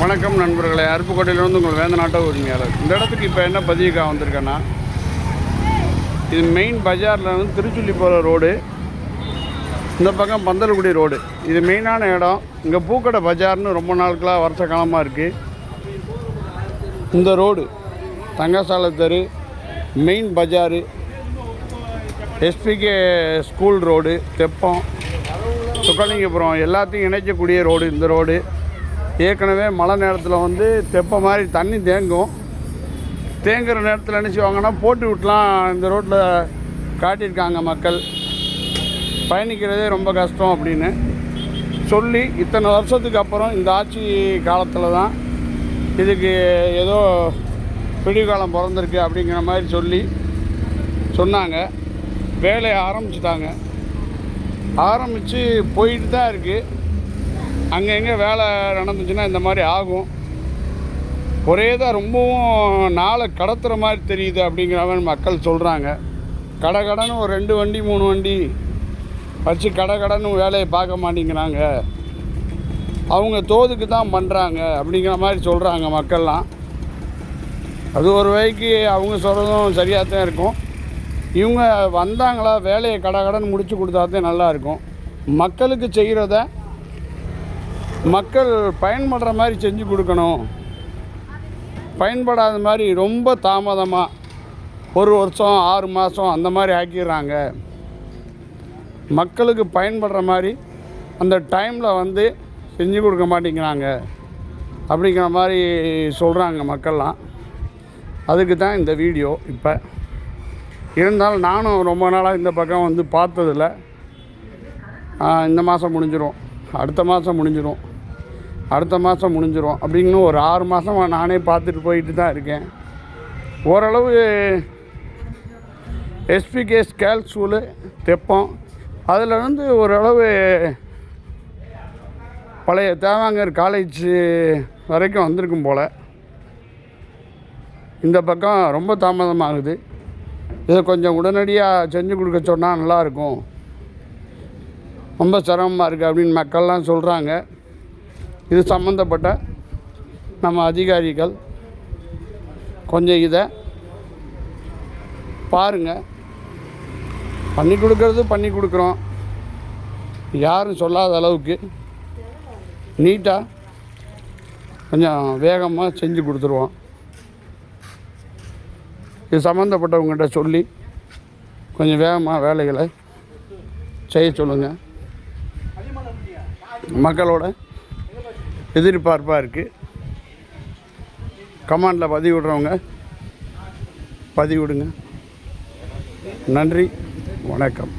வணக்கம் நண்பர்களே, அருப்புக்கோட்டையிலிருந்து உங்கள் வேந்தநாட்ட உரிமையாளர். இந்த இடத்துக்கு இப்போ என்ன பதிவுக்காக வந்திருக்கேன்னா, இது மெயின் பஜார்லேருந்து திருச்சுள்ளி போகிற ரோடு, இந்த பக்கம் பந்தலகுடி ரோடு. இது மெயினான இடம். இங்கே பூக்கடை பஜார்னு ரொம்ப நாட்களாக வருஷ காலமாக இருக்குது. இந்த ரோடு தங்கசாலை தெரு, மெயின் பஜாரு, எஸ்பிகே ஸ்கூல் ரோடு, தெப்பம், சுக்கலிங்கபுரம் எல்லாத்தையும் இணைக்கக்கூடிய ரோடு. இந்த ரோடு ஏற்கனவே மழை நேரத்தில் தெப்பம் மாதிரி தண்ணி தேங்குற நேரத்தில் என்ன செய்வாங்கன்னா போட்டு விட்டுலாம் இந்த ரோட்டில் காட்டியிருக்காங்க. மக்கள் பயணிக்கிறதே ரொம்ப கஷ்டம் அப்படின்னு சொல்லி இத்தனை வருஷத்துக்கு அப்புறம் இந்த ஆட்சி காலத்தில் தான் இதுக்கு ஏதோ பிடிகாலம் பிறந்திருக்கு அப்படிங்கிற மாதிரி சொன்னாங்க. வேலையை ஆரம்பித்து போயிட்டு தான் இருக்குது. அங்கே எங்கே வேலை நடந்துச்சுன்னா இந்த மாதிரி ஆகும். ஒரே தான் ரொம்பவும் நாளை கடத்துகிற மாதிரி தெரியுது அப்படிங்கிற மாதிரி மக்கள் சொல்கிறாங்க. கடைன்னு ஒரு 2 வண்டி 3 வண்டி வச்சு கடைன்னு வேலையை பார்க்க மாட்டேங்கிறாங்க, அவங்க தோதுக்கு தான் பண்ணுறாங்க அப்படிங்கிற மாதிரி சொல்கிறாங்க மக்கள்லாம். அது ஒரு வகைக்கு அவங்க சொல்கிறதும் சரியாக தான் இருக்கும். இவங்க வந்தாங்களா வேலையை கடைன்னு முடித்து கொடுத்தாதான் நல்லாயிருக்கும். மக்களுக்கு செய்கிறத மக்கள் பயன்படுற மாதிரி செஞ்சு கொடுக்கணும். பயன்படாத மாதிரி ரொம்ப தாமதமாக 1 வருஷம் 6 மாதம் அந்த மாதிரி ஆக்கிடுறாங்க. மக்களுக்கு பயன்படுற மாதிரி அந்த டைமில் செஞ்சு கொடுக்க மாட்டேங்கிறாங்க அப்படிங்கிற மாதிரி சொல்கிறாங்க மக்கள்லாம். அதுக்கு தான் இந்த வீடியோ. இப்போ இருந்தாலும் நானும் ரொம்ப நாளாக இந்த பக்கம் பார்த்ததில்ல. இந்த மாதம் முடிஞ்சிடும், அடுத்த மாதம் முடிஞ்சிடும் அப்படின்னு ஒரு 6 மாதமாக நானே பார்த்துட்டு போயிட்டு தான் இருக்கேன். ஓரளவு எஸ்பிகே ஸ்கேல் ஸ்கூலு தெப்பம் அதில் ஓரளவு பழைய தேவாங்கர் காலேஜ் வரைக்கும் வந்திருக்கும் போல். இந்த பக்கம் ரொம்ப தாமதமாகுது. இதை கொஞ்சம் உடனடியாக செஞ்சு கொடுக்க சொன்னால் நல்லாயிருக்கும், ரொம்ப சிரமமாக இருக்குது அப்படின்னு மக்கள்லாம் சொல்கிறாங்க. இது சம்மந்தப்பட்ட நம்ம அதிகாரிகள் கொஞ்சம் இதை பாருங்கள். பண்ணி கொடுக்குறோம், யாரும் சொல்லாத அளவுக்கு நீட்டாக கொஞ்சம் வேகமாக செஞ்சு கொடுத்துருவோம். இது சம்மந்தப்பட்டவங்ககிட்ட சொல்லி கொஞ்சம் வேகமாக வேலைகளை செய்ய சொல்லுங்கள். மக்களோட எதிர்பார்ப்பாக இருக்குது. கமெண்டில் பதிவிடுறவங்க பதிவிடுங்க. நன்றி, வணக்கம்.